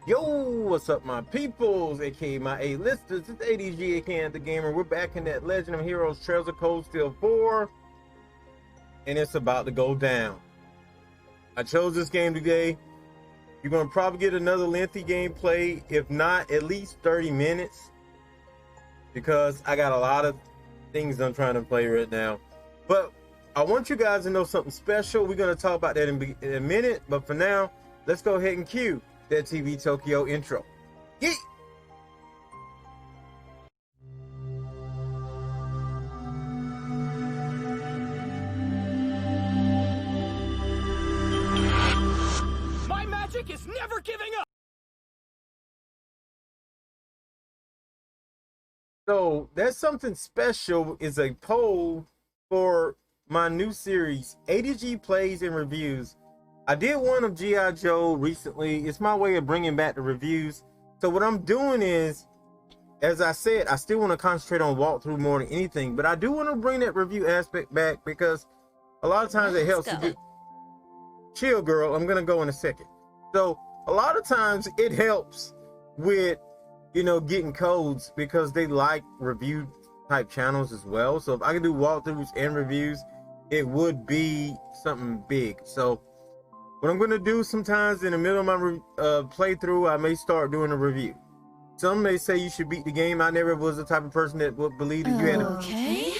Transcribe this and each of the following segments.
Yo, what's up, my peoples, aka my A-listers? It's ADG, aka AntDaGamer. We're back in that Legend of Heroes Trails of Cold Steel 4, and it's about to go down. I chose this game today. You're gonna probably get another lengthy gameplay, if not at least 30 minutes, because I got a lot of things I'm trying to play right now. But I want you guys to know something special. We're gonna talk about that in a minute, but for now, let's go ahead and cue that TV Tokyo intro. Yeet! My magic is never giving up! So that's something special, is a poll for my new series, ADG Plays and Reviews. I did one of G.I. Joe recently. It's my way of bringing back the reviews. So what I'm doing is, as I said, I still want to concentrate on walkthrough more than anything, but I do want to bring that review aspect back because a lot of times it helps to do. Chill, girl. I'm going to go in a second. So a lot of times it helps with, you know, getting codes because they like review type channels as well. So if I can do walkthroughs and reviews, it would be something big. So what I'm going to do sometimes in the middle of my playthrough, I may start doing a review. Some may say you should beat the game. I never was the type of person that would believe that you had to. Okay.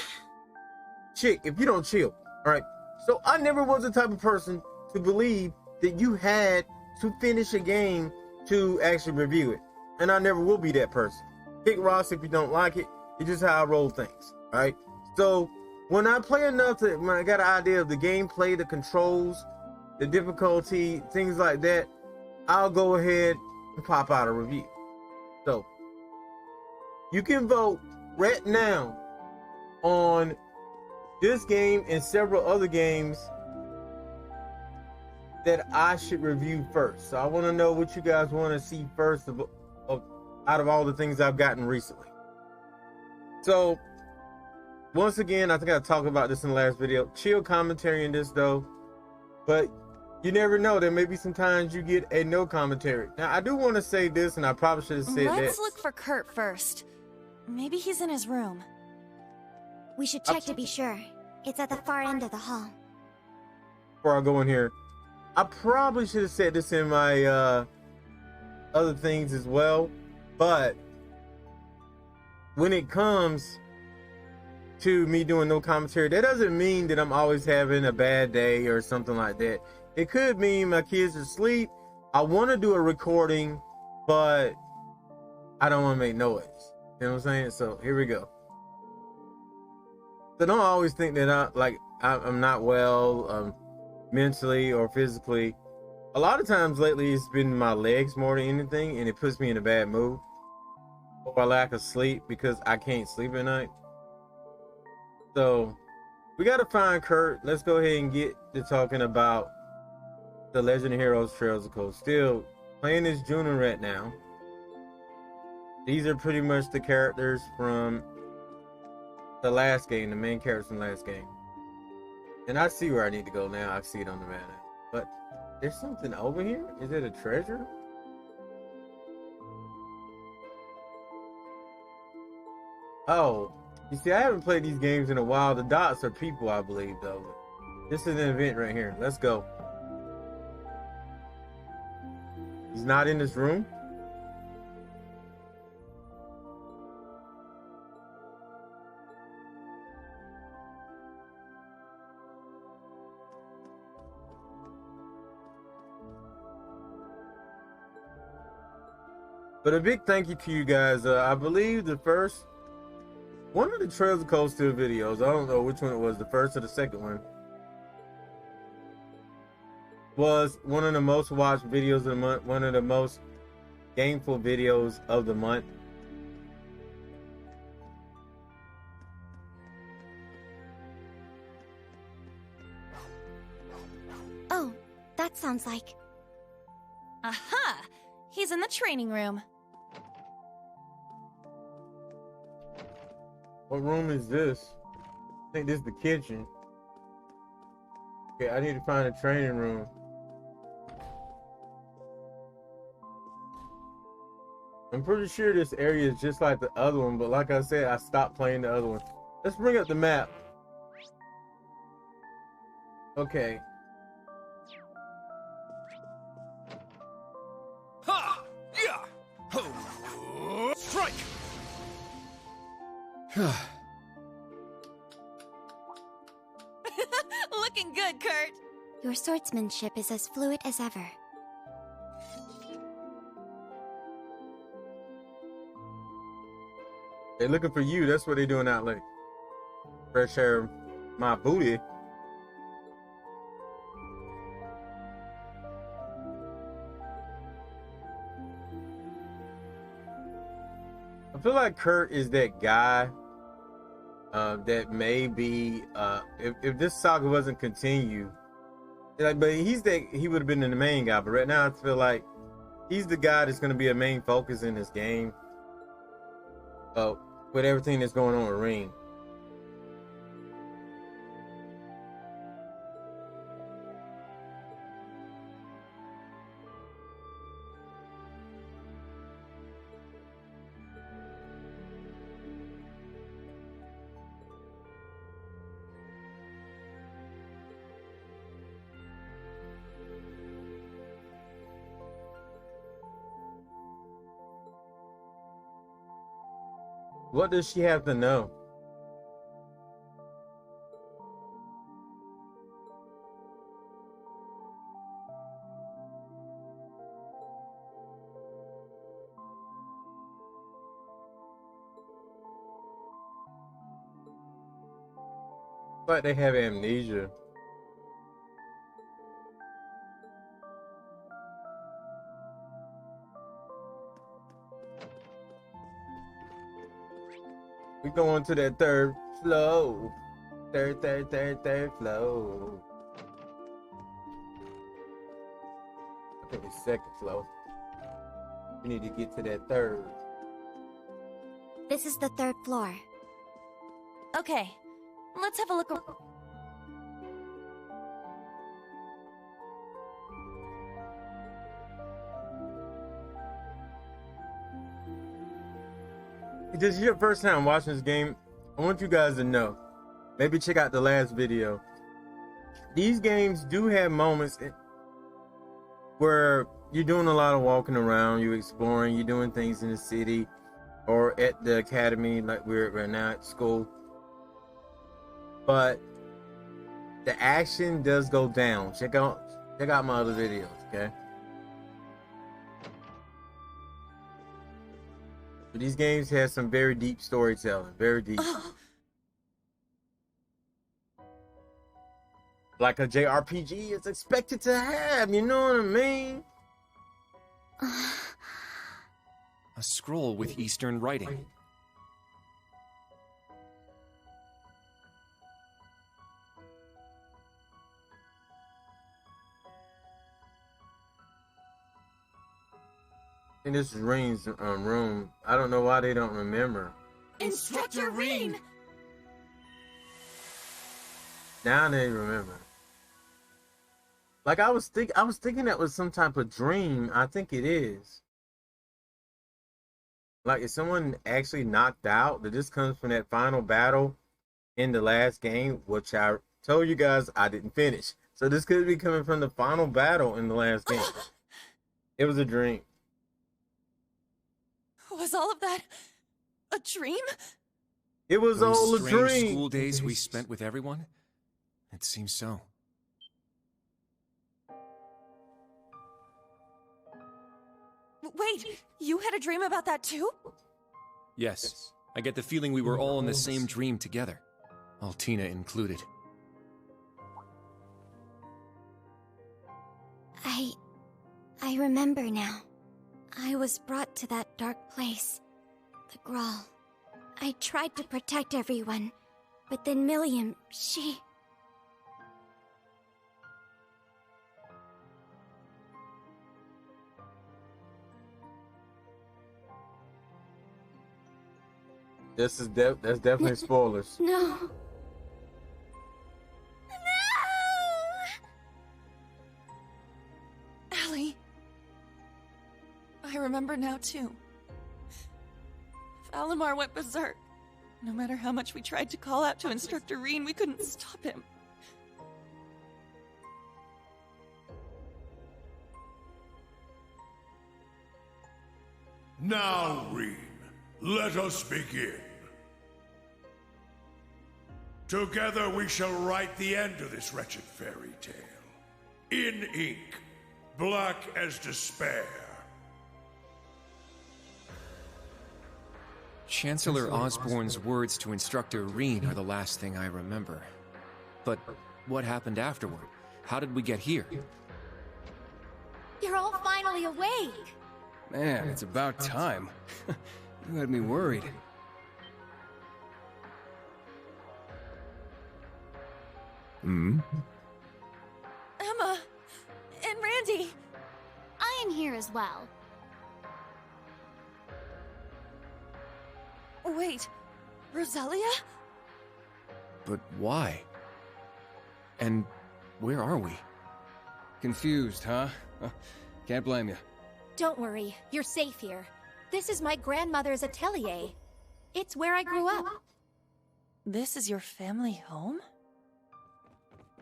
Chick, if you don't chill. All right. So I never was the type of person to believe that you had to finish a game to actually review it. And I never will be that person. Kick rocks if you don't like it. It's just how I roll things. All right. So when I play enough to, when I got an idea of the gameplay, the controls, the difficulty, things like that, I'll go ahead and pop out a review. So you can vote right now on this game and several other games that I should review first. So I want to know what you guys want to see first out of all the things I've gotten recently. So once again, I think I talked about this in the last video. Chill commentary in this though, but you never know. There may be sometimes you get a no commentary. Now, I do want to say this, and I probably should have said that. Let's look for Kurt first. Maybe he's in his room. We should check to be sure. It's at the far end of the hall. Before I go in here, I probably should have said this in my other things as well. But when it comes to me doing no commentary, that doesn't mean that I'm always having a bad day or something like that. It could mean my kids are asleep. I want to do a recording, but I don't want to make noise. You know what I'm saying? So here we go. So don't always think that I'm not well mentally or physically. A lot of times lately it's been my legs more than anything, and it puts me in a bad mood or lack of sleep because I can't sleep at night. So we got to find Kurt. Let's go ahead and get to talking about the Legend of Heroes Trails of Cold Steel. Playing as Juno right now. These are pretty much the characters from the last game, the main characters from the last game. And I see where I need to go now. I see it on the map now. But there's something over here. Is it a treasure? Oh, you see, I haven't played these games in a while. The dots are people, I believe, though. This is an event right here. Let's go. He's not in this room. But a big thank you to you guys. I believe the first one of the Trails of Cold Steel videos, I don't know which one it was, the first or the second one, was one of the most watched videos of the month, one of the most gameful videos of the month. Oh, that sounds like... Aha! He's in the training room. What room is this? I think this is the kitchen. Okay, I need to find a training room. I'm pretty sure this area is just like the other one, but like I said, I stopped playing the other one. Let's bring up the map. Okay. Ha! Yeah! Ho! Strike! Looking good, Kurt. Your swordsmanship is as fluid as ever. They're looking for you. That's what they're doing out late. Fresh hair, my booty. I feel like Kurt is that guy that may be if this saga wasn't continued, like, but he would have been the main guy. But right now, I feel like he's the guy that's going to be a main focus in this game. With everything that's going on with Ring. What does she have to know? But they have amnesia. We going to that third floor. Third floor. I think it's second floor. We need to get to that third. This is the 3rd floor. Okay, let's have a look. If this is your first time watching this game, I want you guys to know, maybe check out the last video. These games do have moments where you're doing a lot of walking around, you're exploring, you're doing things in the city or at the academy like we're at right now at school. But the action does go down. Check out my other videos, okay? But these games have some very deep storytelling, very deep. Like a JRPG is expected to have, you know what I mean? A scroll with Eastern writing. In this Ring's room, I don't know why they don't remember. Instructor Ring! Now they remember. Like I was thinking that was some type of dream. I think it is. Like, is someone actually knocked out? That this comes from that final battle in the last game, which I told you guys I didn't finish. So this could be coming from the final battle in the last game. It was a dream. Was all of that a dream? It was all a Those strange dream. school days we spent with everyone? It seems so. Wait, you had a dream about that too? Yes, I get the feeling we were all in the same dream together. Altina included. I remember now. I was brought to that dark place. The Grawl. I tried to protect everyone, but then Milliam, she... That's definitely spoilers. No. Allie. I remember now too. Valimar went berserk. No matter how much we tried to call out to Instructor Reen, we couldn't stop him. Now, Reen, let us begin. Together we shall write the end of this wretched fairy tale. In ink, black as despair. Chancellor Osborne's words to Instructor Reen are the last thing I remember. But what happened afterward? How did we get here? You're all finally awake! Man, it's about time. You had me worried. Hmm? Emma! And Randy! I am here as well. Wait, Rosalia? But why? And where are we? Confused, huh? Can't blame you. Don't worry, you're safe here. This is my grandmother's atelier. It's where I grew up. This is your family home?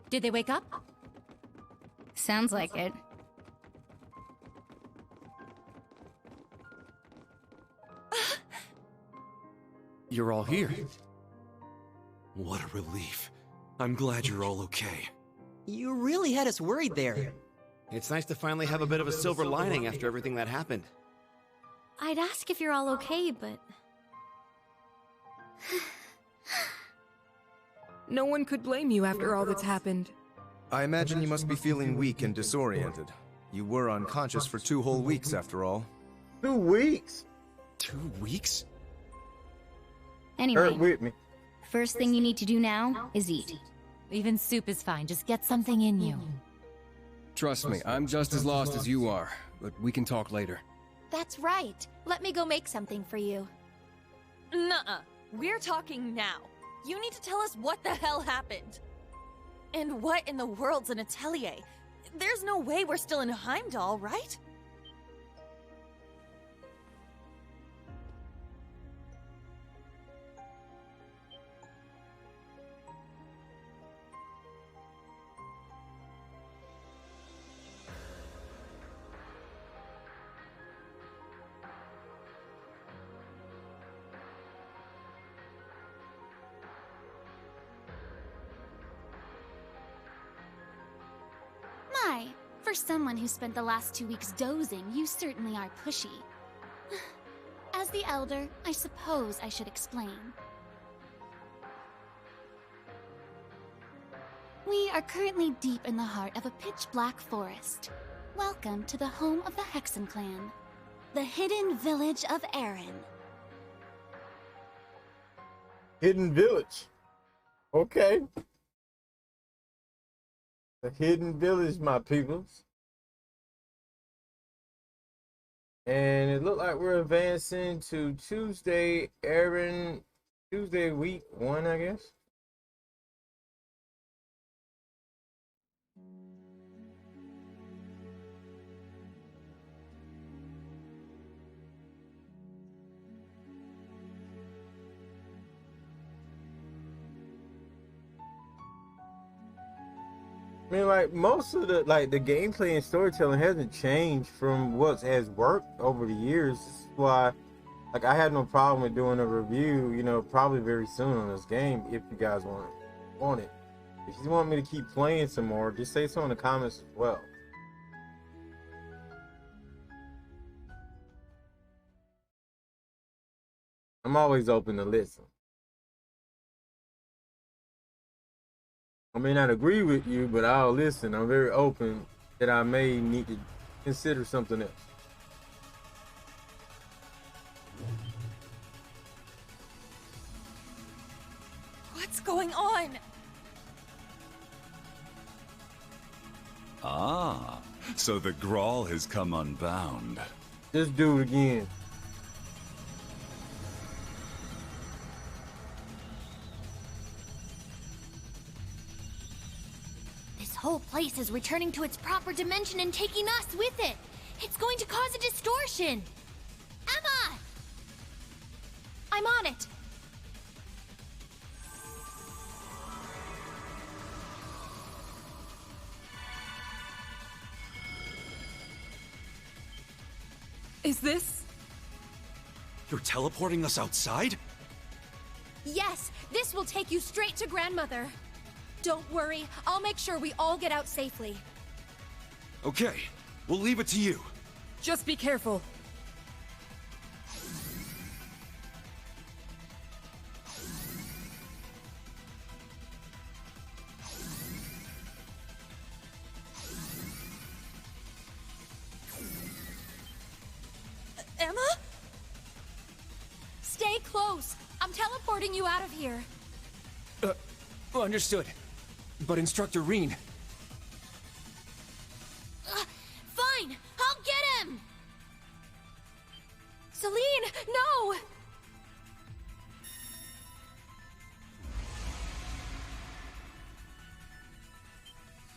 Did they wake up? Sounds like it. You're all here. What a relief. I'm glad you're all okay. You really had us worried there. It's nice to finally have a bit of a silver lining after everything that happened. I'd ask if you're all okay, but... No one could blame you after all that's happened. I imagine you must be feeling weak and disoriented. You were unconscious for 2 whole weeks, after all. 2 weeks? 2 weeks? Anyway, Hurt with me. first thing you need to do now is eat. Even soup is fine, just get something in you. Trust me, I'm just as lost as you are, but we can talk later. That's right. Let me go make something for you. Nuh-uh. We're talking now. You need to tell us what the hell happened. And what in the world's an atelier? There's no way we're still in Heimdall, right? My, for someone who spent the last 2 weeks dozing, you certainly are pushy. As the elder, I suppose I should explain. We are currently deep in the heart of a pitch-black forest. Welcome to the home of the Hexen clan, the hidden village of Erin. Hidden village. Okay. The hidden village, my peoples. And it looked like we're advancing to Tuesday, Tuesday week 1, I guess. I mean, like, most of the gameplay and storytelling hasn't changed from what has worked over the years. This is why, like, I had no problem with doing a review, you know, probably very soon on this game if you guys want it. If you want me to keep playing some more, just say so in the comments as well. I'm always open to listen. I may not agree with you, but I'll listen. I'm very open that I may need to consider something else. What's going on? Ah, so the Grawl has come unbound. Just do it again. This whole place is returning to its proper dimension and taking us with it. It's going to cause a distortion. Emma! I'm on it. Is this? You're teleporting us outside? Yes, this will take you straight to Grandmother. Don't worry, I'll make sure we all get out safely. Okay, we'll leave it to you. Just be careful. Emma? Stay close. I'm teleporting you out of here. Understood. But Instructor Reen... Fine, I'll get him! Celine, no!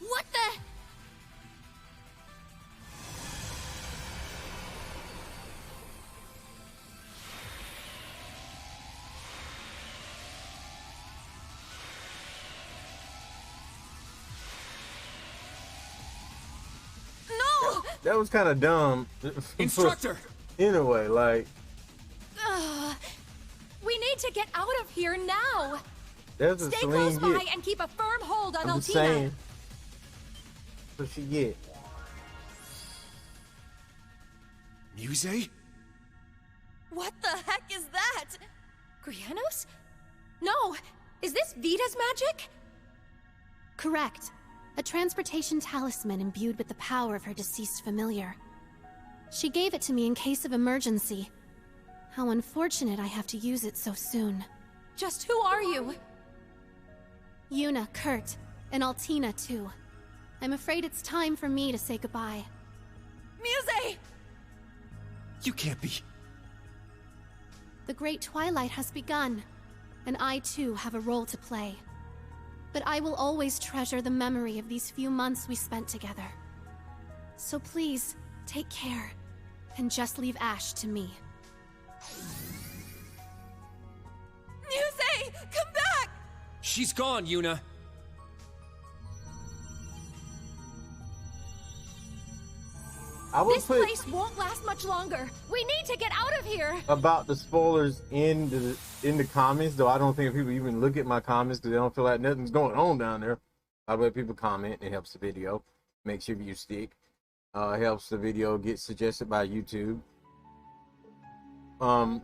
What the? That was kind of dumb. Instructor! In a way, like... We need to get out of here now! That's a Stay Celine close by get. and keep a firm hold on I'm just Altina. saying. What she get? Muse? What the heck is that? Grianos? No! Is this Vita's magic? Correct. A transportation talisman imbued with the power of her deceased familiar. She gave it to me in case of emergency. How unfortunate I have to use it so soon. Just who are you? Yuna, Kurt, and Altina too. I'm afraid it's time for me to say goodbye. Muse! You can't be... The Great Twilight has begun, and I too have a role to play. But I will always treasure the memory of these few months we spent together. So please, take care, and just leave Ash to me. Muse! Come back! She's gone, Yuna. This place won't last much longer. We need to get out of here. About the spoilers in the comments, though I don't think people even look at my comments because they don't feel like nothing's going on down there. I let people comment. It helps the video. Makes your view stick. It helps the video get suggested by YouTube. But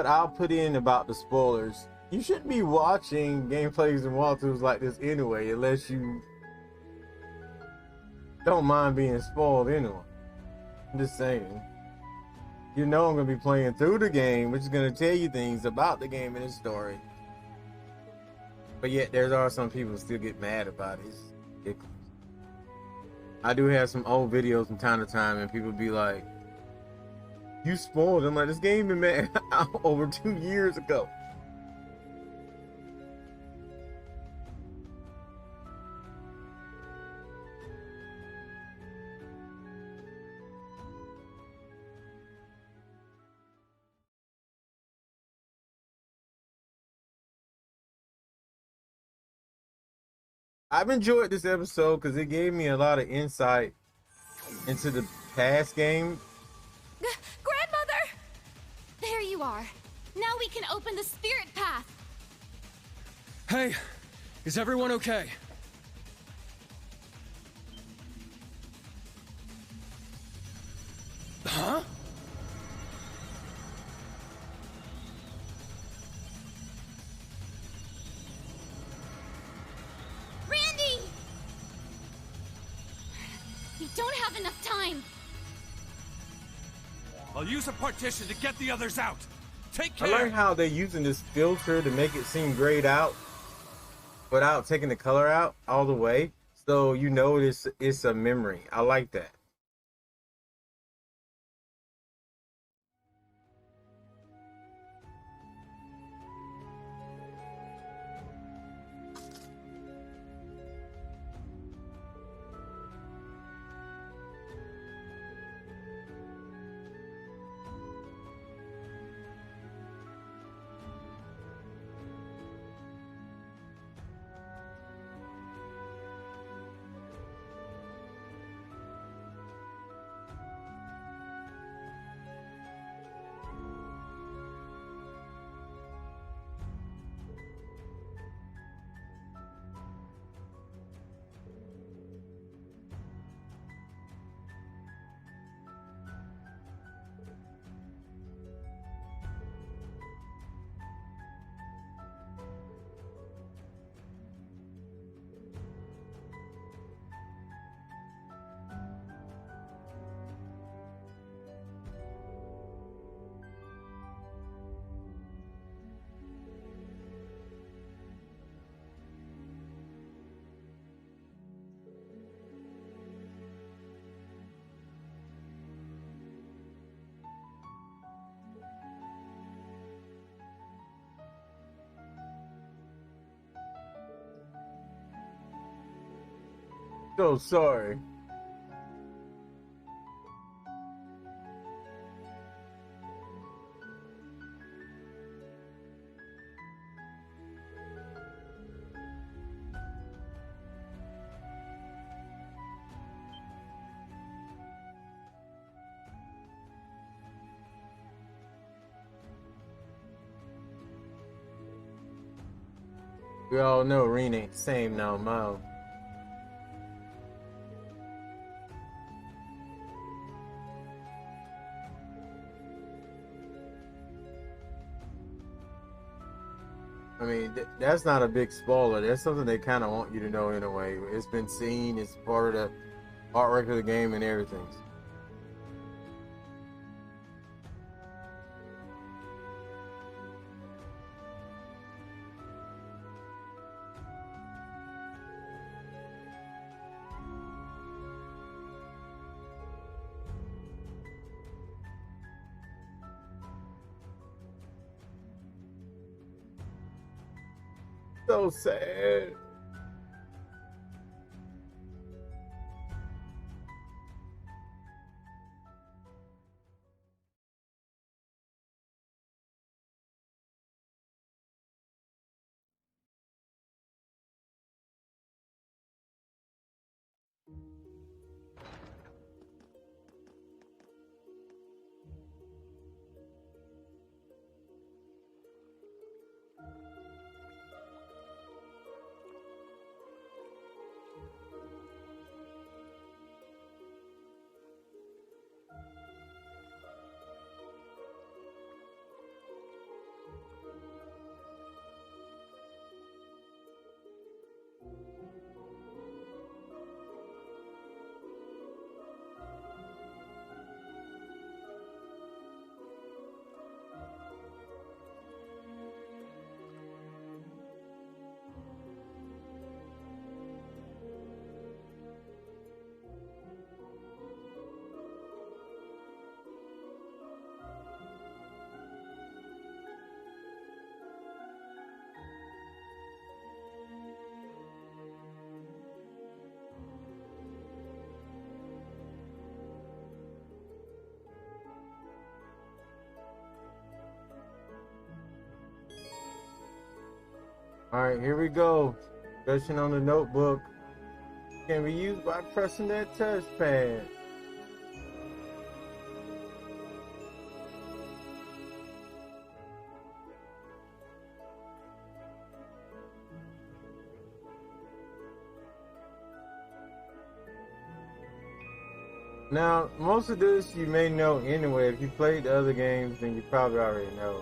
I'll put in about the spoilers. You shouldn't be watching gameplays and walkthroughs like this anyway, unless you don't mind being spoiled anyway. I'm just saying. You know I'm going to be playing through the game, which is going to tell you things about the game and its story. But yet, there are some people who still get mad about it. It's ridiculous. I do have some old videos from time to time, and people be like, you spoiled. I'm like, this game been made over 2 years ago. I've enjoyed this episode because it gave me a lot of insight into the past game. Grandmother! There you are. Now we can open the spirit path. Hey, is everyone okay? Huh? Randy! We don't have enough time. I'll use a partition to get the others out. Take I care. like how they're using this filter to make it seem grayed out without taking the color out all the way. So you know it's a memory. I like that. So sorry. We all know Reen ain't the same no more. I mean, that's not a big spoiler. That's something they kind of want you to know in a way. It's been seen. It's part of the artwork of the game and everything. So sad. All right, here we go. Discussion on the notebook can be used by pressing that touchpad. Now, most of this you may know anyway. If you played the other games, then you probably already know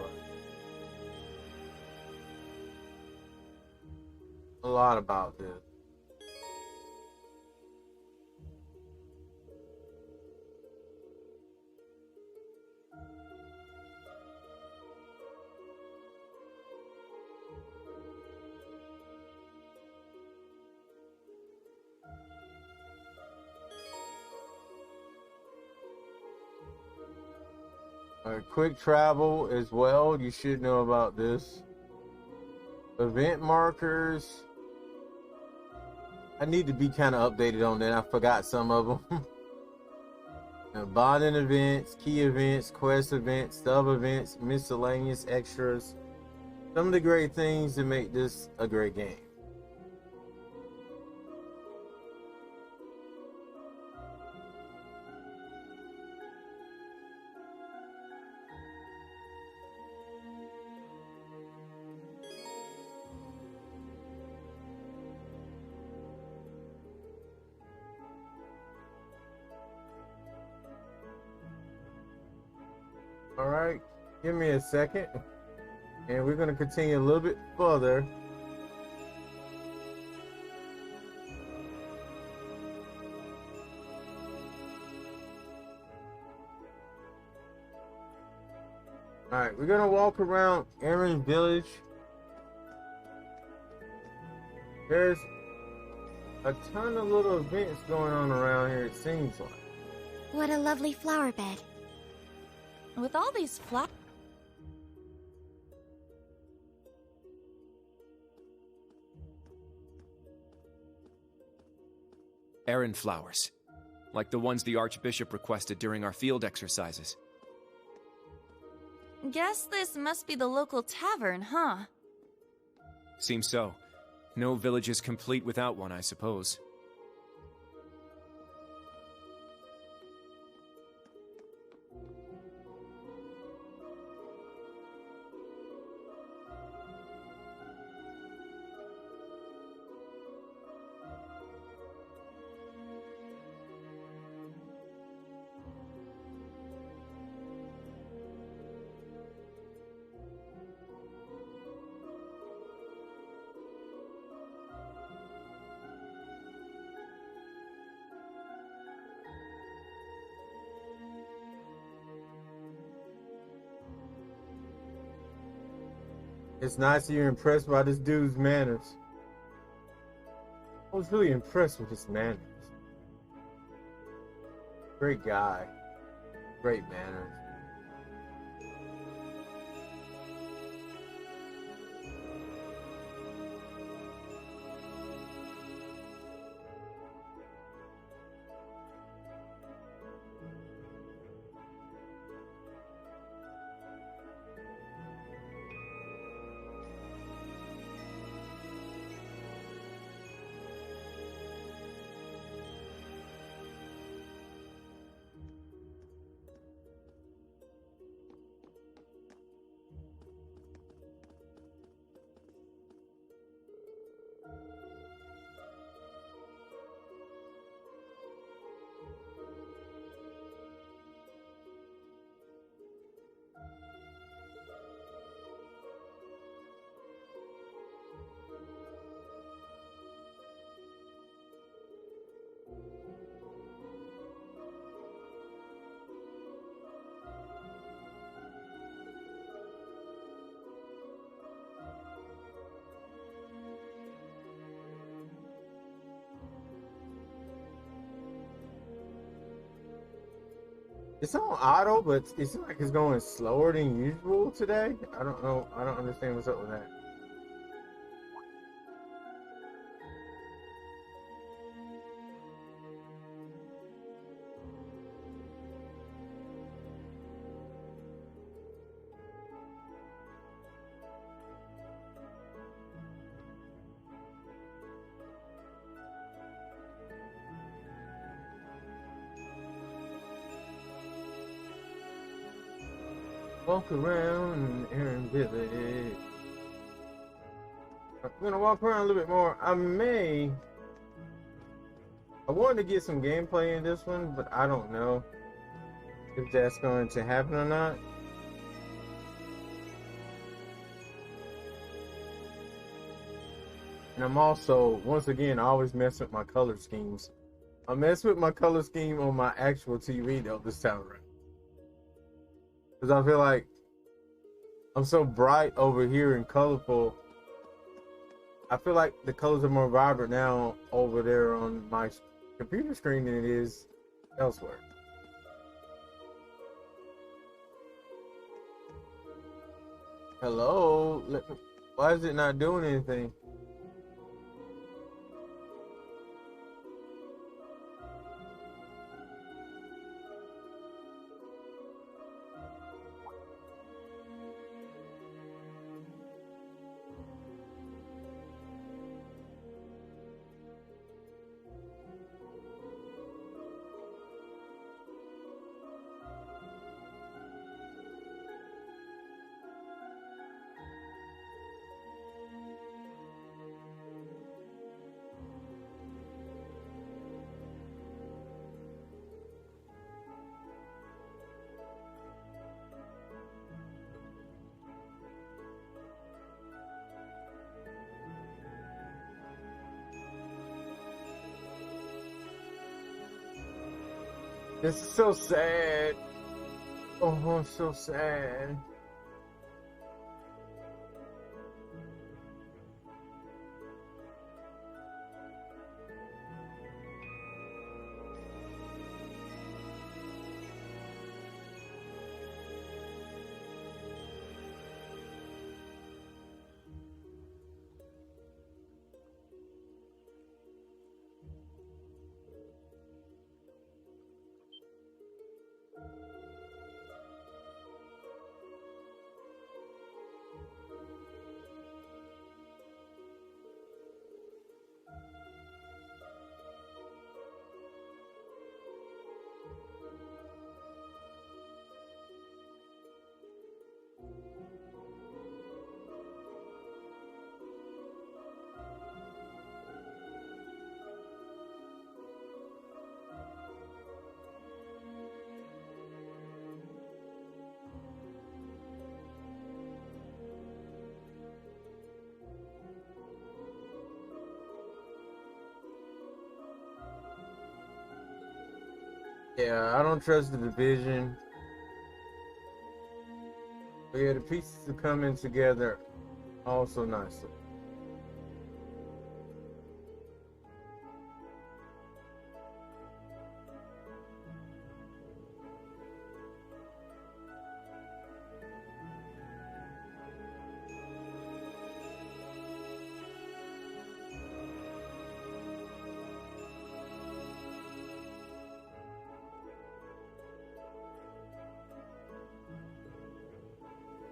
a lot about this. Quick travel as well. You should know about this. Event markers. I need to be kind of updated on that. I forgot some of them. Bonding events, key events, quest events, sub events, miscellaneous extras. Some of the great things that make this a great game. All right, give me a second, and we're going to continue a little bit further. All right, we're going to walk around Aaron Village. There's a ton of little events going on around here, it seems like. What a lovely flower bed. With all these flowers. Errand flowers. Like the ones the Archbishop requested during our field exercises. Guess this must be the local tavern, huh? Seems so. No village is complete without one, I suppose. It's nice you're impressed by this dude's manners. I was really impressed with his manners. Great guy. Great manners. It's on auto, but it seems like it's going slower than usual today. I don't know. I don't understand what's up with that. Walk around Aaron Village. I'm gonna walk around a little bit more. I wanted to get some gameplay in this one, but I don't know if that's going to happen or not. And I'm also, once again, I always mess with my color schemes. I mess with my color scheme on my actual TV though this time around. Because I feel like I'm so bright over here and colorful. I feel like the colors are more vibrant now over there on my computer screen than it is elsewhere. Hello? Why is it not doing anything? This is so sad. Oh, I'm so sad. Yeah, I don't trust the division. But yeah, the pieces are coming together also nicely.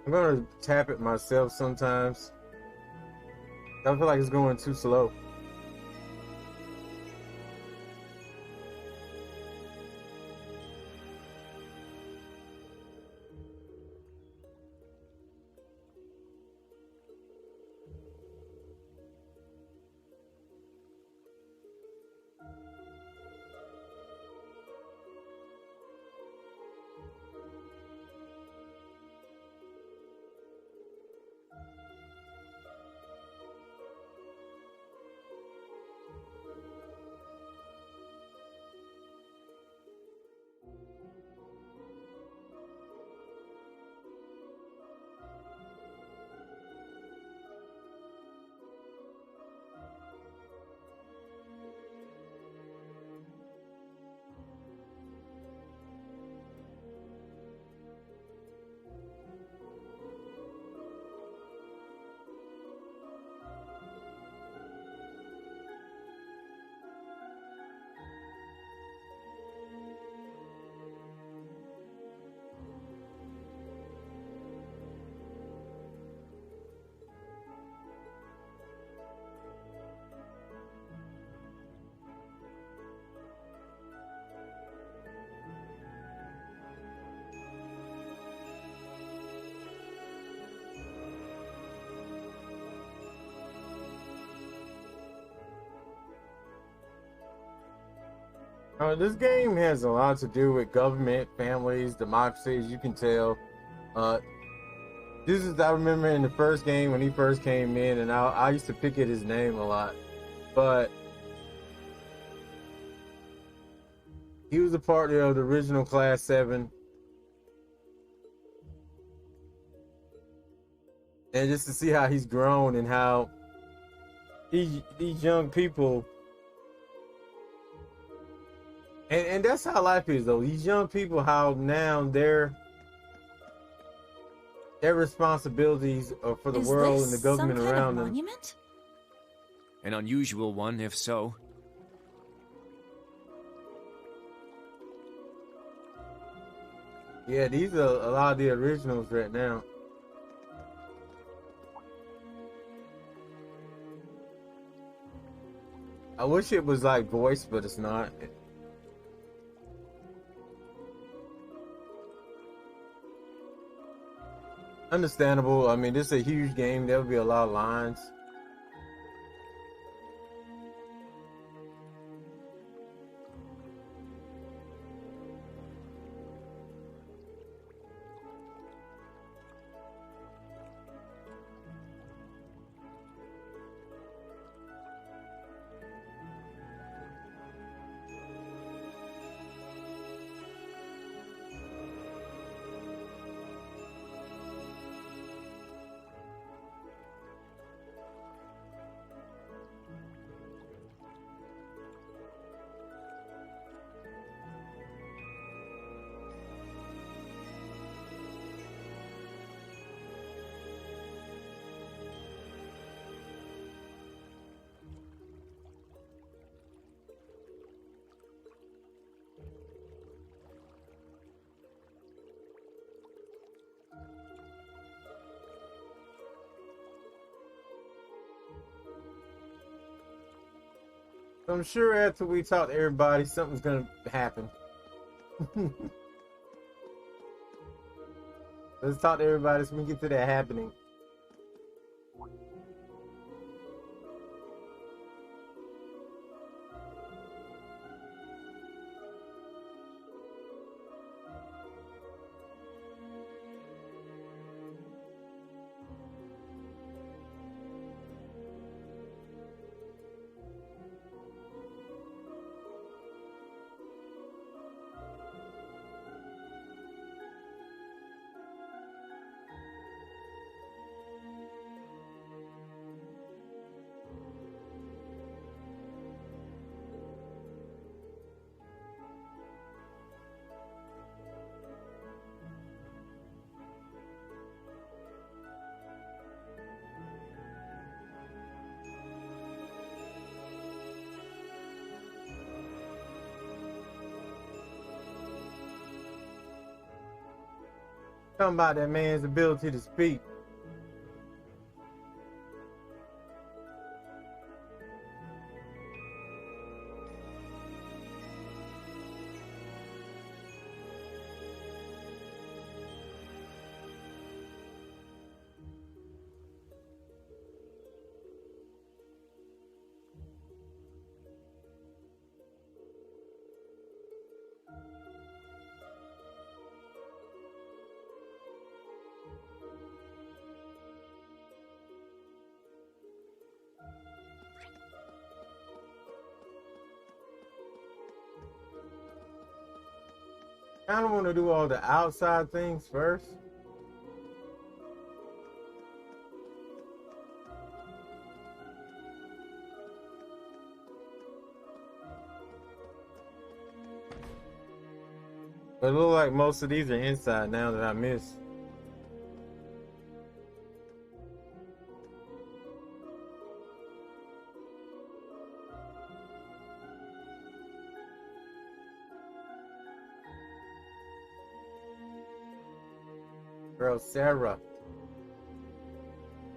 I'm gonna tap it myself sometimes. I feel like it's going too slow. This game has a lot to do with government, families, democracy, as you can tell. This is, I remember in the first game when he first came in, and I used to pick at his name a lot. But he was a part of the original Class 7. And just to see how he's grown and how these young people, and that's how life is though. These young people, how now their responsibilities are for the world and the government around them. Monument? An unusual one, if so. Yeah, these are a lot of the originals right now. I wish it was like voiced, but it's not. Understandable. I mean, this is a huge game. There will be a lot of lines. I'm sure after we talk to everybody, something's gonna happen. Let's talk to everybody so we can get to that happening. Talking about that man's ability to speak. I don't want to do all the outside things first. But it looks like most of these are inside now that I missed. Girl Sarah.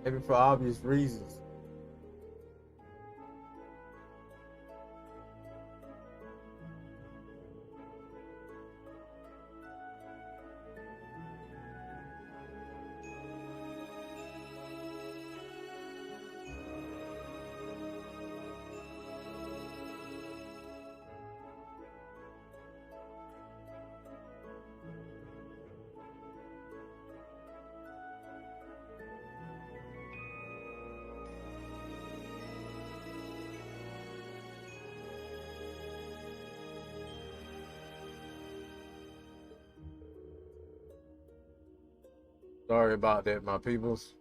Maybe for obvious reasons. Sorry about that, my peoples.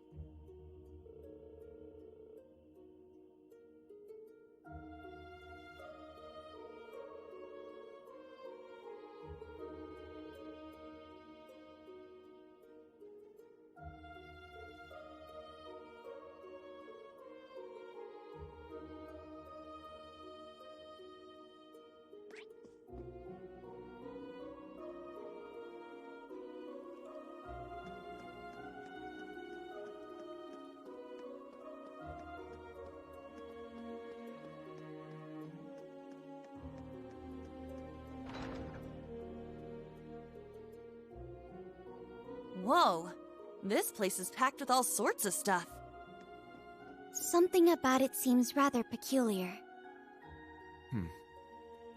Whoa, this place is packed with all sorts of stuff. Something about it seems rather peculiar.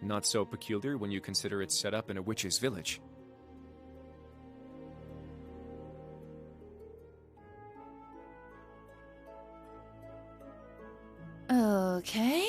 Not so peculiar when you consider it's set up in a witch's village. Okay.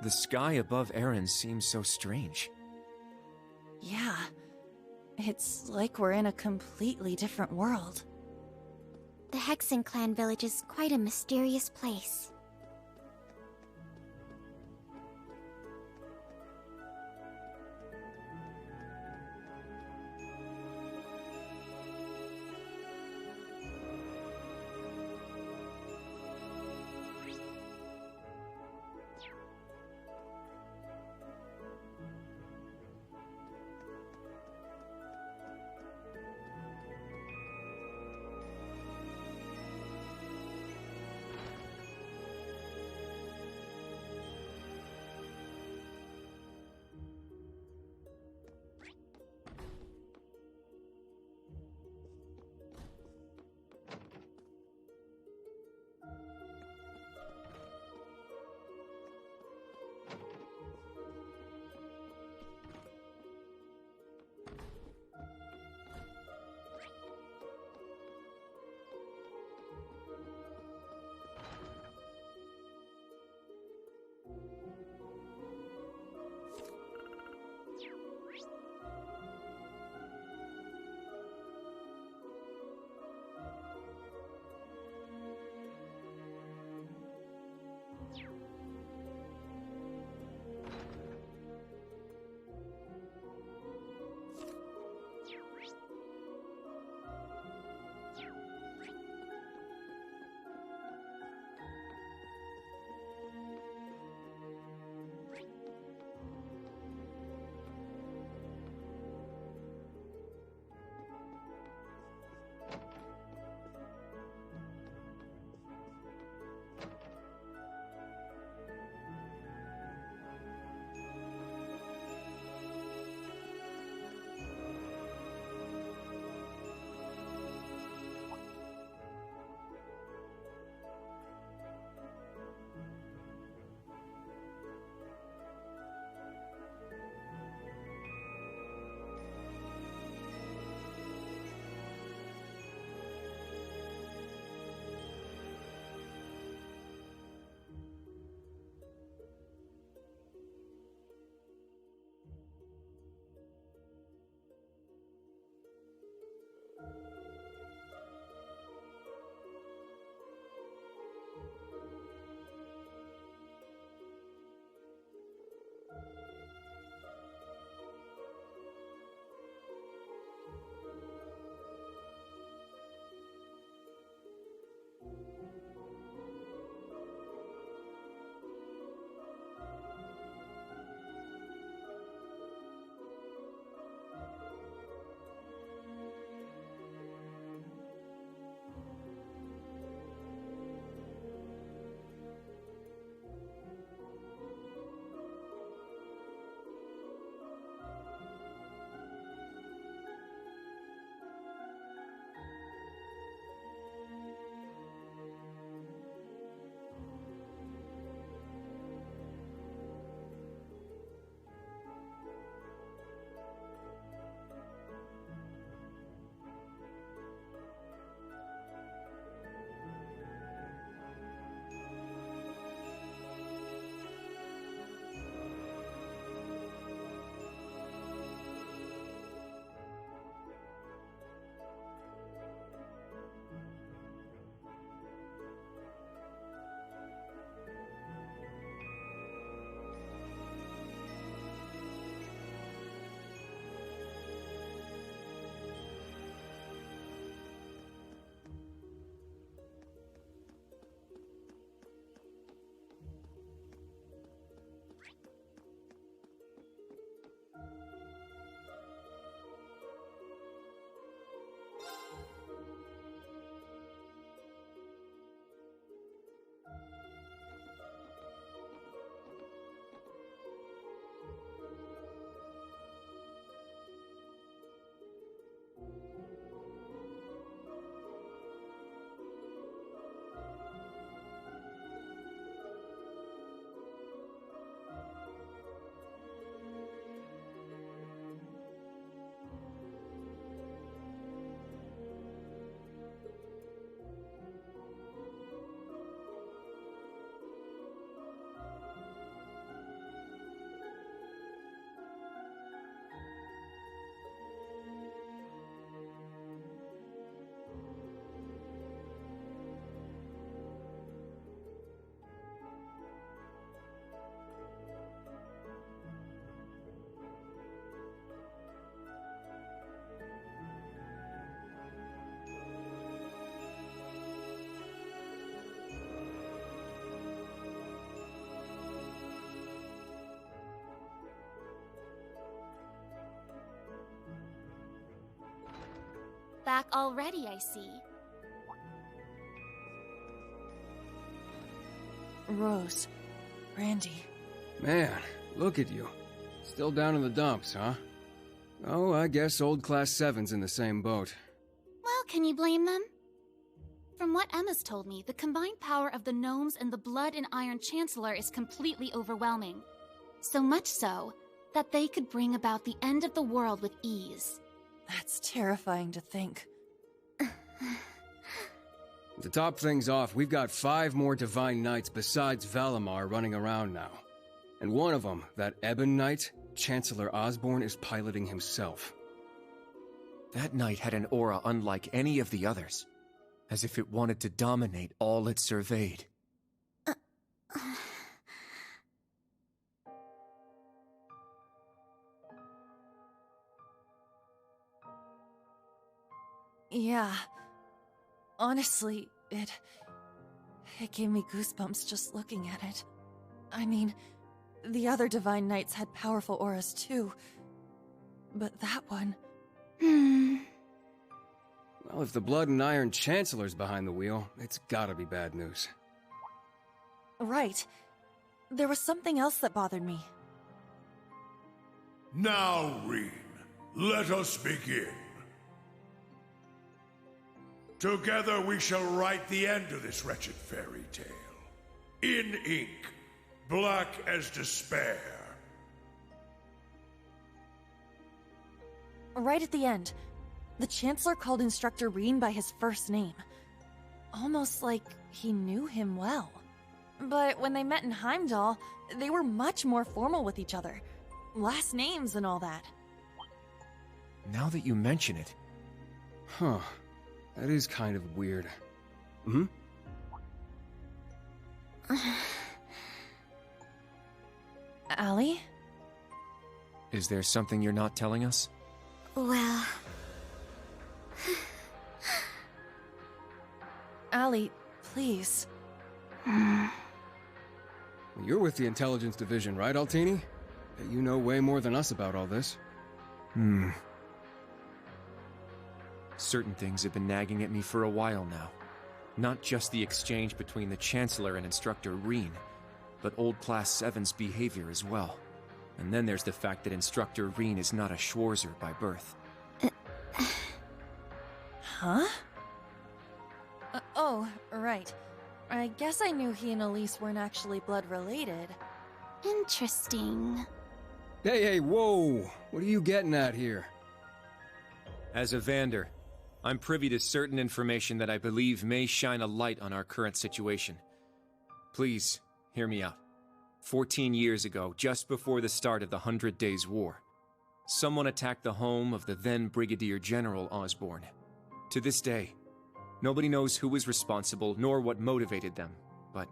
The sky above Erin seems so strange. Yeah. It's like we're in a completely different world. The Hexen clan village is quite a mysterious place. back already, I see. Rose. Randy. Man, look at you. Still down in the dumps, huh? Oh, I guess old Class 7's in the same boat. Well, can you blame them? From what Emma's told me, the combined power of the gnomes and the Blood and Iron Chancellor is completely overwhelming. So much so, that they could bring about the end of the world with ease. That's terrifying to think. To top things off, we've got 5 more Divine Knights besides Valimar running around now. And one of them, that Ebon Knight, Chancellor Osborn is piloting himself. That knight had an aura unlike any of the others, as if it wanted to dominate all it surveyed. Yeah. Honestly, it gave me goosebumps just looking at it. I mean, the other Divine Knights had powerful auras too, but that one... Well, if the Blood and Iron Chancellor's behind the wheel, it's gotta be bad news. Right. There was something else that bothered me. Now, Reen, let us begin. Together we shall write the end of this wretched fairy tale. In ink, black as despair. Right at the end, the Chancellor called Instructor Reen by his first name. Almost like he knew him well. But when they met in Heimdall, they were much more formal with each other. Last names and all that. Now that you mention it... Huh. That is kind of weird. Hmm? Allie? Is there something you're not telling us? Well... Allie, please. You're with the Intelligence Division, right, Altini? You know way more than us about all this. Certain things have been nagging at me for a while now. Not just the exchange between the Chancellor and Instructor Reen, but old Class 7's behavior as well. And then there's the fact that Instructor Reen is not a Schwarzer by birth. Huh? Oh, right. I guess I knew he and Elise weren't actually blood-related. Interesting. Hey, whoa! What are you getting at here? As a Vander, I'm privy to certain information that I believe may shine a light on our current situation. Please, hear me out. 14 years ago, just before the start of the 100 Days War, someone attacked the home of the then Brigadier General Osborn. To this day, nobody knows who was responsible nor what motivated them, but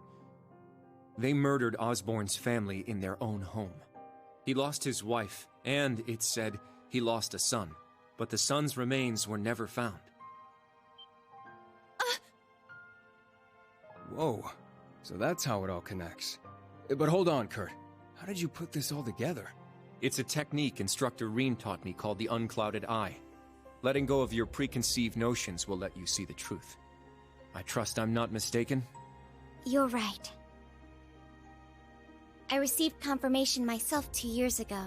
they murdered Osborn's family in their own home. He lost his wife, and, it's said, he lost a son, but the son's remains were never found. Whoa, so that's how it all connects. But hold on, Kurt. How did you put this all together? It's a technique Instructor Reen taught me called the Unclouded Eye. Letting go of your preconceived notions will let you see the truth. I trust I'm not mistaken? You're right. I received confirmation myself 2 years ago,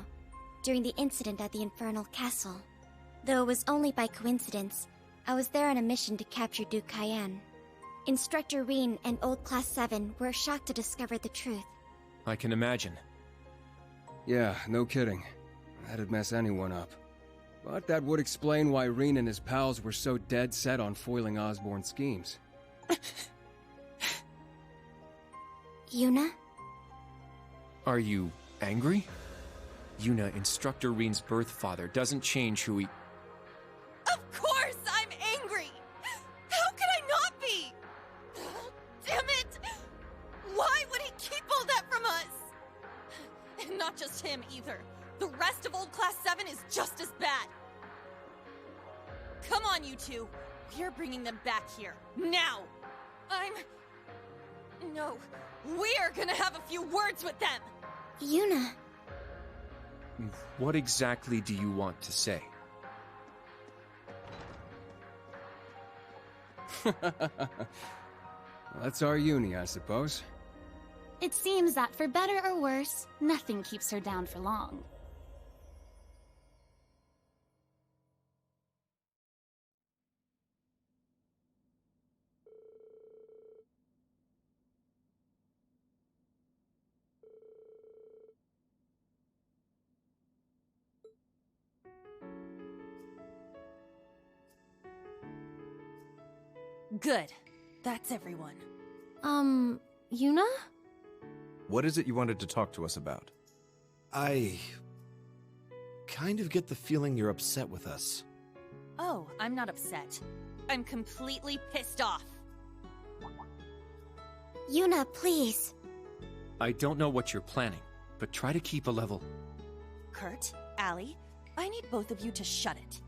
during the incident at the Infernal Castle. Though it was only by coincidence, I was there on a mission to capture Duke Cayenne. Instructor Reen and Old Class 7 were shocked to discover the truth. I can imagine. Yeah, no kidding. That'd mess anyone up. But that would explain why Reen and his pals were so dead set on foiling Osborn's schemes. Yuna? Are you angry? Yuna, Instructor Reen's birth father, doesn't change who he... Of course I'm angry! How could I not be? Damn it! Why would he keep all that from us? And not just him, either. The rest of Old Class 7 is just as bad. Come on, you two. We're bringing them back here. Now! No. We're gonna have a few words with them! Yuna. What exactly do you want to say? That's our uni, I suppose. It seems that for better or worse, nothing keeps her down for long. Good. That's everyone. Yuna? What is it you wanted to talk to us about? I kind of get the feeling you're upset with us. Oh, I'm not upset. I'm completely pissed off. Yuna, please. I don't know what you're planning, but try to keep a level. Kurt, Allie, I need both of you to shut it.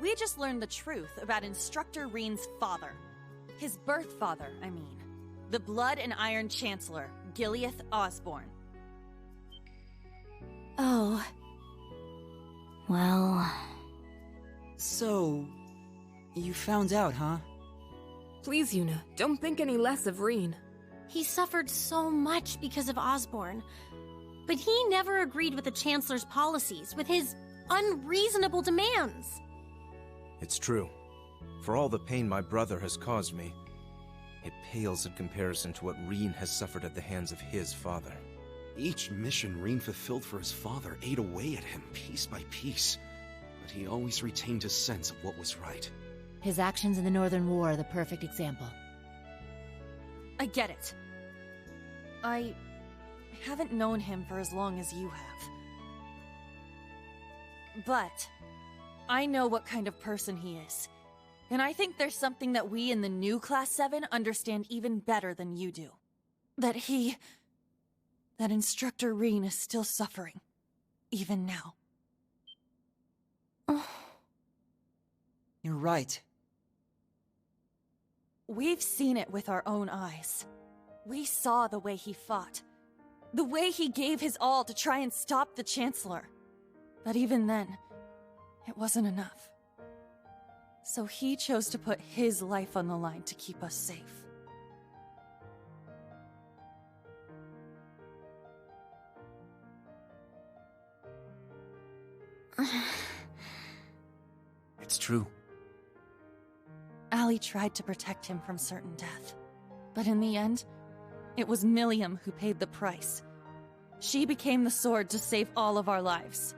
We just learned the truth about Instructor Reen's father. His birth father, I mean. The Blood and Iron Chancellor, Gileath Osborne. Oh. Well... So... you found out, huh? Please, Yuna, don't think any less of Reen. He suffered so much because of Osborne. But he never agreed with the Chancellor's policies, with his unreasonable demands. It's true. For all the pain my brother has caused me, it pales in comparison to what Reen has suffered at the hands of his father. Each mission Reen fulfilled for his father ate away at him piece by piece, but he always retained his sense of what was right. His actions in the Northern War are the perfect example. I get it. I haven't known him for as long as you have. But I know what kind of person he is. And I think there's something that we in the new Class 7 understand even better than you do. That Instructor Reen is still suffering. Even now. You're right. We've seen it with our own eyes. We saw the way he fought. The way he gave his all to try and stop the Chancellor. But even then, it wasn't enough. So he chose to put his life on the line to keep us safe. It's true. Allie tried to protect him from certain death. But in the end, it was Milliam who paid the price. She became the sword to save all of our lives.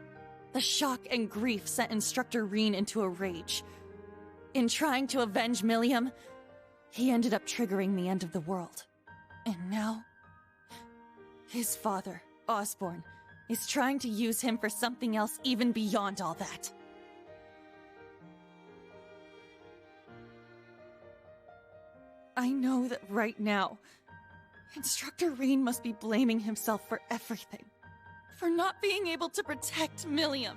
The shock and grief sent Instructor Reen into a rage. In trying to avenge Milliam, he ended up triggering the end of the world. And now, his father, Osborne, is trying to use him for something else even beyond all that. I know that right now, Instructor Reen must be blaming himself for everything. For not being able to protect Milliam.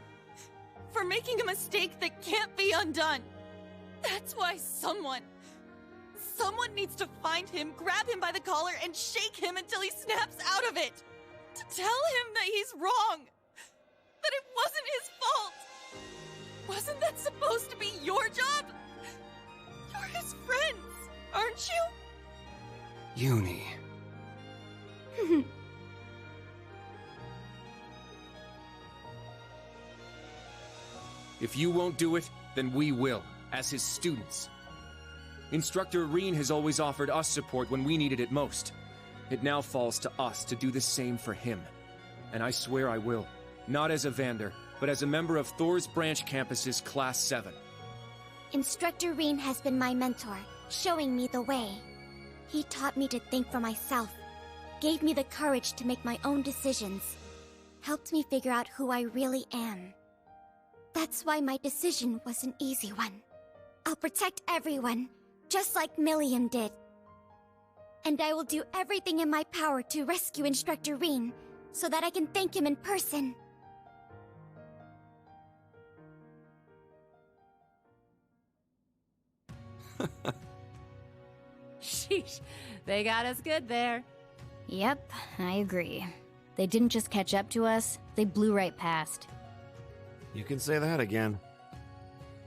For making a mistake that can't be undone. That's why someone needs to find him, grab him by the collar, and shake him until he snaps out of it. To tell him that he's wrong. That it wasn't his fault. Wasn't that supposed to be your job? You're his friends, aren't you? Uni. If you won't do it, then we will, as his students. Instructor Reen has always offered us support when we needed it most. It now falls to us to do the same for him. And I swear I will. Not as a Vander, but as a member of Thor's Branch Campus's Class 7. Instructor Reen has been my mentor, showing me the way. He taught me to think for myself, gave me the courage to make my own decisions, helped me figure out who I really am. That's why my decision was an easy one. I'll protect everyone, just like Milliam did. And I will do everything in my power to rescue Instructor Reen, so that I can thank him in person. Sheesh, they got us good there. Yep, I agree. They didn't just catch up to us, they blew right past. You can say that again.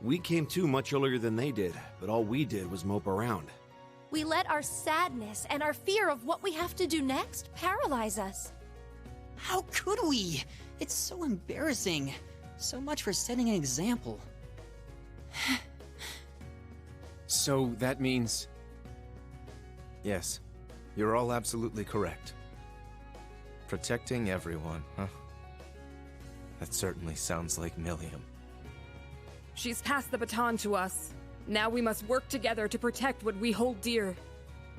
We came to much earlier than they did, but all we did was mope around. We let our sadness and our fear of what we have to do next paralyze us. How could we? It's so embarrassing. So much for setting an example. So that means... Yes, you're all absolutely correct. Protecting everyone, huh? That certainly sounds like Milliam. She's passed the baton to us. Now we must work together to protect what we hold dear.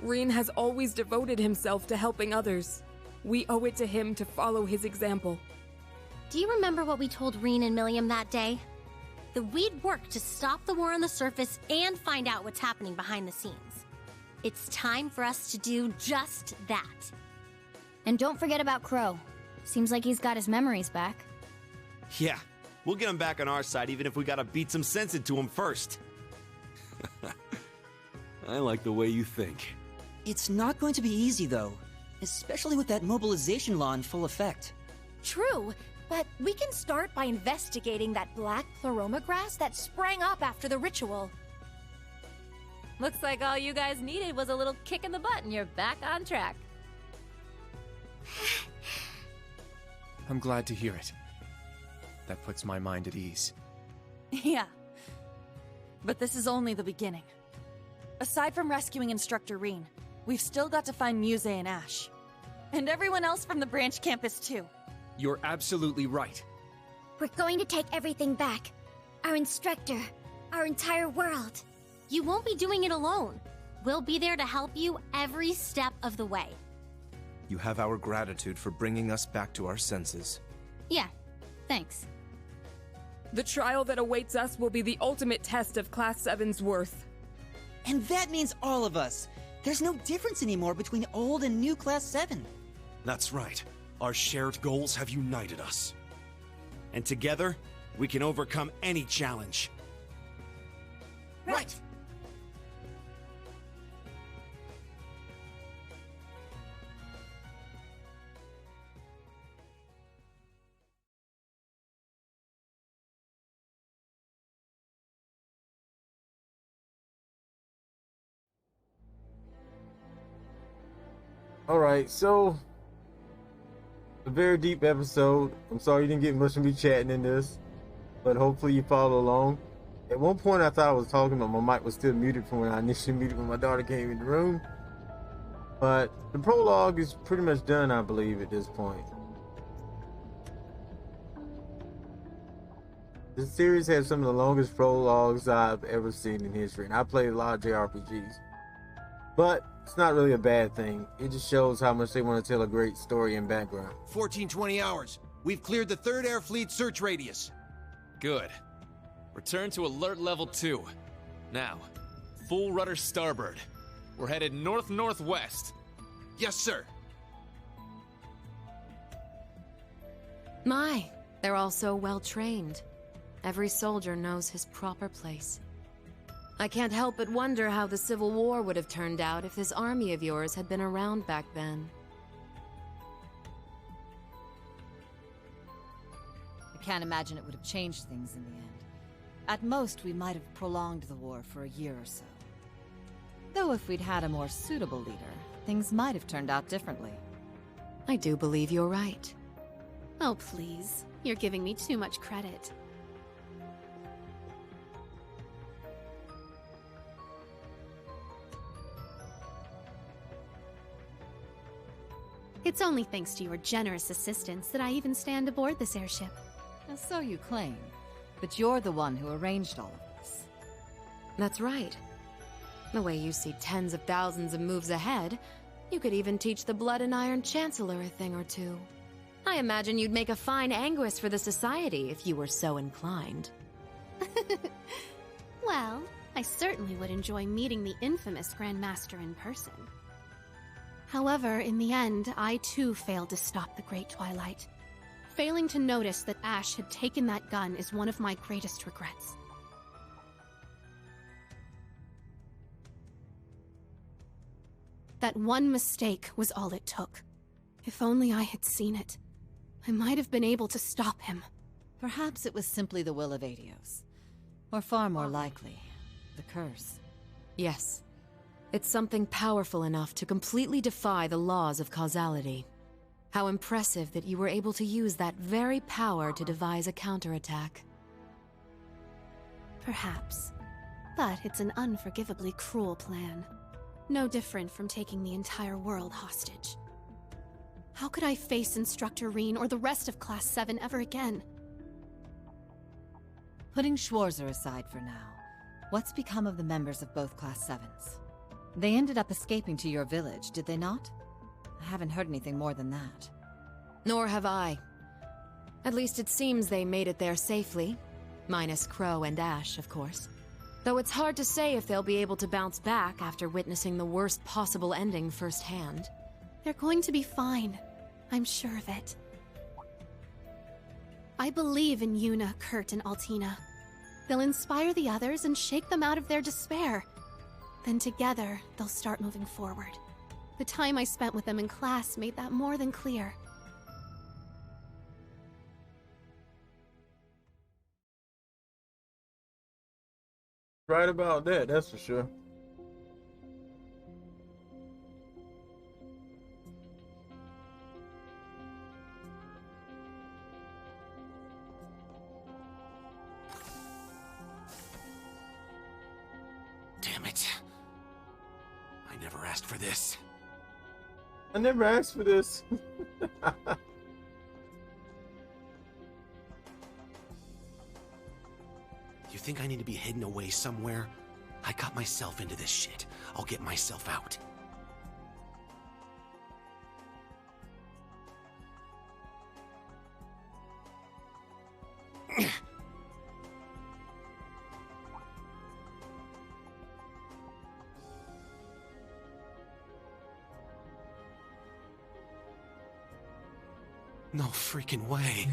Reen has always devoted himself to helping others. We owe it to him to follow his example. Do you remember what we told Reen and Milliam that day? That we'd work to stop the war on the surface and find out what's happening behind the scenes. It's time for us to do just that. And don't forget about Crow. Seems like he's got his memories back. Yeah, we'll get him back on our side even if we gotta beat some sense into him first. I like the way you think. It's not going to be easy, though. Especially with that mobilization law in full effect. True, but we can start by investigating that black pleroma grass that sprang up after the ritual. Looks like all you guys needed was a little kick in the butt and you're back on track. I'm glad to hear it. That puts my mind at ease. Yeah. But this is only the beginning. Aside from rescuing Instructor Reen, we've still got to find Muse and Ash. And everyone else from the branch campus, too. You're absolutely right. We're going to take everything back. Our instructor, our entire world. You won't be doing it alone. We'll be there to help you every step of the way. You have our gratitude for bringing us back to our senses. Yeah, thanks. The trial that awaits us will be the ultimate test of Class 7's worth. And that means all of us. There's no difference anymore between old and new Class 7. That's right. Our shared goals have united us. And together, we can overcome any challenge. Right! Alright, so a very deep episode. I'm sorry you didn't get much of me chatting in this, but hopefully you follow along. At one point I thought I was talking, but my mic was still muted from when I initially muted when my daughter came in the room. But the prologue is pretty much done, I believe, at this point. This series has some of the longest prologues I've ever seen in history, and I played a lot of JRPGs. But it's not really a bad thing. It just shows how much they want to tell a great story and background. 1420 hours. We've cleared the 3rd Air Fleet search radius. Good. Return to alert level 2. Now, full rudder starboard. We're headed north-northwest. Yes, sir. My, they're all so well trained. Every soldier knows his proper place. I can't help but wonder how the Civil War would have turned out if this army of yours had been around back then. I can't imagine it would have changed things in the end. At most, we might have prolonged the war for a year or so. Though if we'd had a more suitable leader, things might have turned out differently. I do believe you're right. Oh, please. You're giving me too much credit. It's only thanks to your generous assistance that I even stand aboard this airship. So you claim. But you're the one who arranged all of this. That's right. The way you see tens of thousands of moves ahead, you could even teach the Blood and Iron Chancellor a thing or two. I imagine you'd make a fine Anguis for the Society if you were so inclined. Well, I certainly would enjoy meeting the infamous Grandmaster in person. However, in the end, I too failed to stop the Great Twilight. Failing to notice that Ash had taken that gun is one of my greatest regrets. That one mistake was all it took. If only I had seen it, I might have been able to stop him. Perhaps it was simply the will of Adios. Or far more likely, the curse. Yes. It's something powerful enough to completely defy the laws of causality. How impressive that you were able to use that very power to devise a counterattack. Perhaps. But it's an unforgivably cruel plan. No different from taking the entire world hostage. How could I face Instructor Reen or the rest of Class 7 ever again? Putting Schwarzer aside for now, what's become of the members of both Class 7s? They ended up escaping to your village, did they not? I haven't heard anything more than that. Nor have I. At least it seems they made it there safely. Minus Crow and Ash, of course. Though it's hard to say if they'll be able to bounce back after witnessing the worst possible ending firsthand. They're going to be fine. I'm sure of it. I believe in Yuna, Kurt, and Altina. They'll inspire the others and shake them out of their despair. Then together, they'll start moving forward. The time I spent with them in class made that more than clear. Right about that, that's for sure. Damn it. I never asked for this. I never asked for this. You think I need to be hidden away somewhere? I got myself into this shit. I'll get myself out. No freaking way.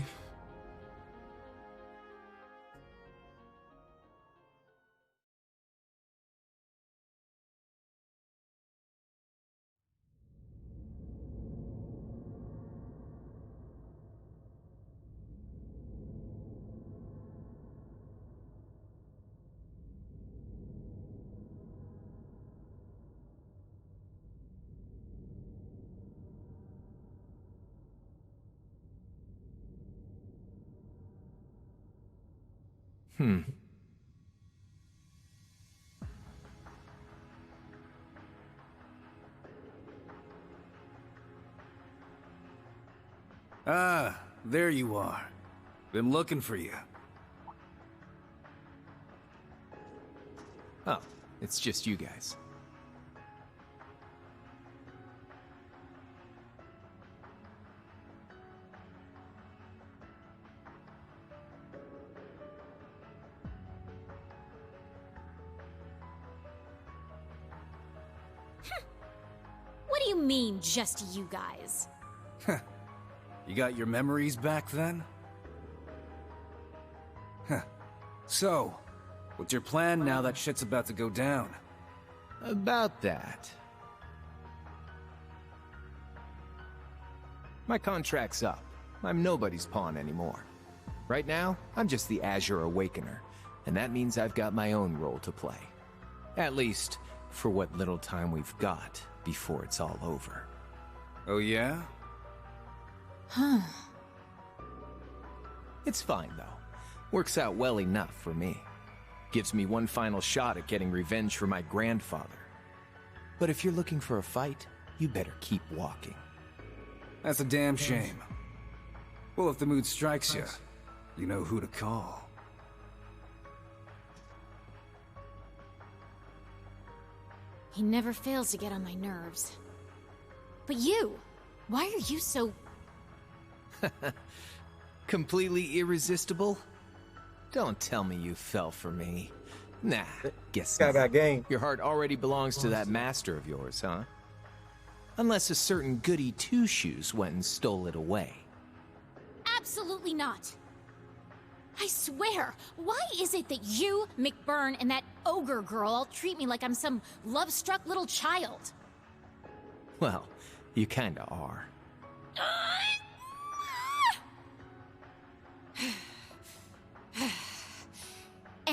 Ah, there you are. Been looking for you. Oh, it's just you guys. What do you mean, just you guys? You got your memories back then? Huh. So, what's your plan now that shit's about to go down? About that. My contract's up. I'm nobody's pawn anymore. Right now, I'm just the Azure Awakener, and that means I've got my own role to play. At least, for what little time we've got before it's all over. Oh yeah? Huh. It's fine, though. Works out well enough for me. Gives me one final shot at getting revenge for my grandfather. But if you're looking for a fight, you better keep walking. That's a damn shame. Well, if the mood strikes you, you know who to call. He never fails to get on my nerves. But you, why are you so... Completely irresistible? Don't tell me you fell for me. Nah, guess Got not. that game. Your heart already belongs to that master of yours, huh? Unless a certain goody two-shoes went and stole it away. Absolutely not. I swear, why is it that you, McBurn, and that ogre girl all treat me like I'm some love-struck little child? Well, you kinda are.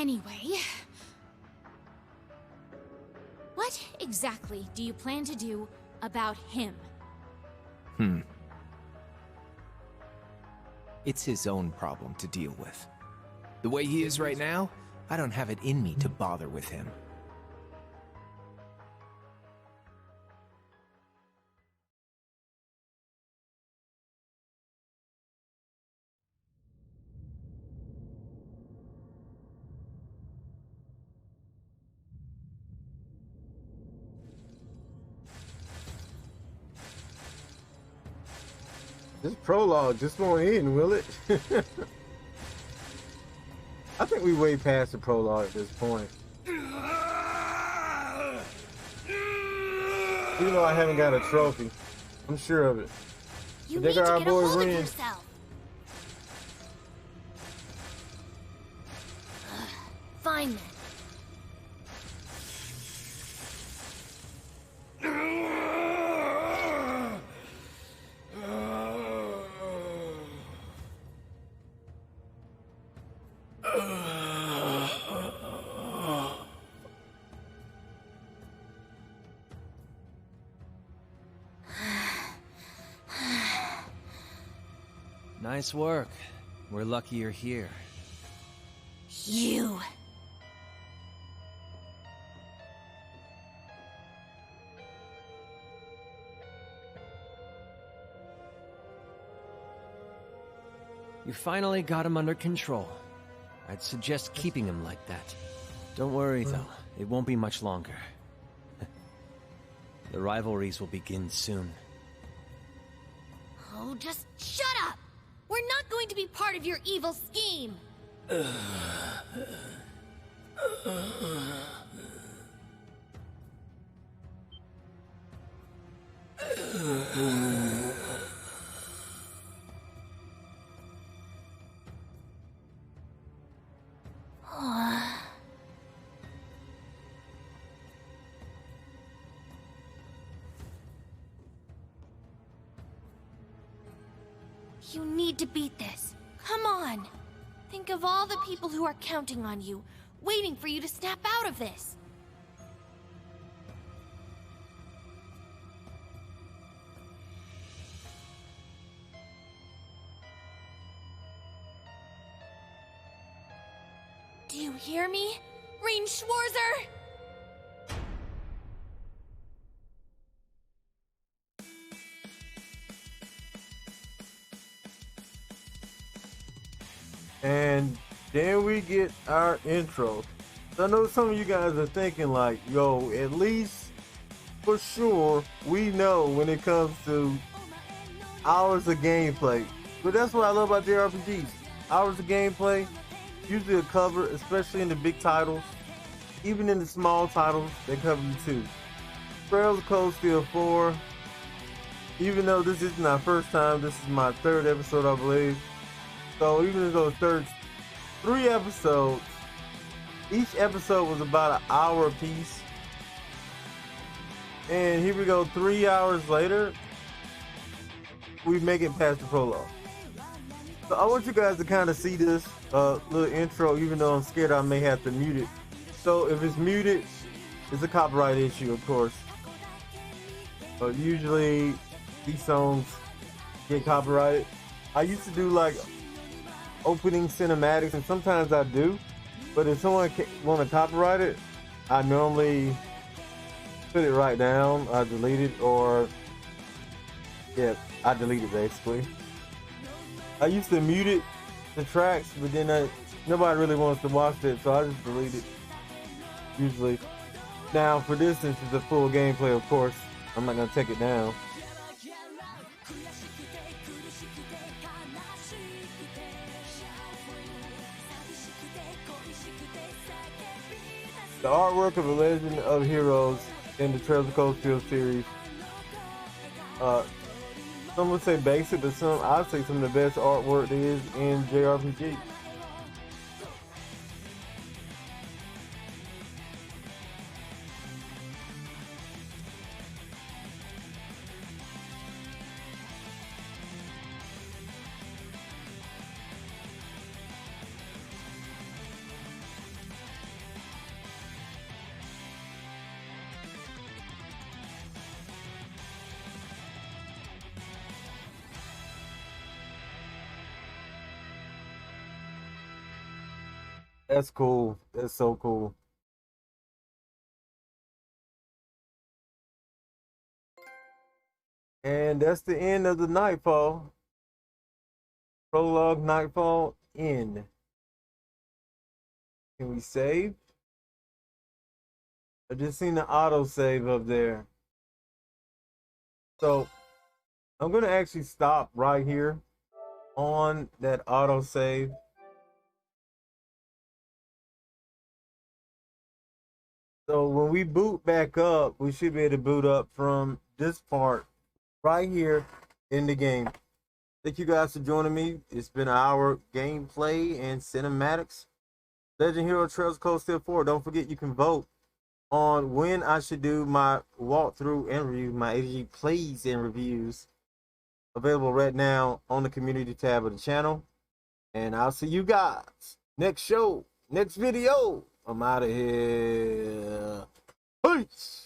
Anyway... What exactly do you plan to do about him? It's his own problem to deal with. The way he is right now, I don't have it in me to bother with him. This prologue just won't end, will it? I think we way past the prologue at this point. Even though I haven't got a trophy, I'm sure of it. You They need to got our get a boy hold of Rin. yourself. Fine then. Nice work. We're lucky you're here. You. You finally got him under control. I'd suggest keeping him like that. Don't worry, though. It won't be much longer. The rivalries will begin soon. Oh, just shut up! We're not going to be part of your evil scheme! You need to beat this. Come on! Think of all the people who are counting on you, waiting for you to snap out of this. Do you hear me? Rein Schwarzer? And then we get our intro. So I know some of you guys are thinking like, yo, at least for sure we know when it comes to hours of gameplay. But that's what I love about JRPGs. Hours of gameplay, usually a cover, especially in the big titles. Even in the small titles, they cover you too. Trails of Cold Steel 4. Even though this isn't our first time, this is my third episode, I believe. So even those three episodes, each episode was about an hour apiece. And here we go, 3 hours later, we make it past the prologue. So I want you guys to kind of see this little intro, even though I'm scared I may have to mute it. So if it's muted, it's a copyright issue, of course. But usually these songs get copyrighted. I used to do like opening cinematics, and sometimes I do, but if someone want to copyright it, I normally put it right down, I delete it, or yeah, I delete it basically. I used to mute it, the tracks, but then nobody really wants to watch it, so I just delete it usually. Now for this, since it's a full gameplay, of course I'm not gonna take it down. The artwork of A Legend of Heroes in the Trails of Cold Steel series. Some would say basic, but I'd say some of the best artwork there is in JRPG. That's cool. That's so cool. And that's the end of the Nightfall. Prologue Nightfall end. Can we save? I just seen the auto save up there. So I'm gonna actually stop right here on that auto save. So when we boot back up, we should be able to boot up from this part right here in the game. Thank you guys for joining me. It's been our gameplay and cinematics. Legend Hero Trails Code Still 4. Don't forget you can vote on when I should do my walkthrough and review, my ATG plays and reviews. Available right now on the community tab of the channel. And I'll see you guys next show, next video. I'm out of here. Peace.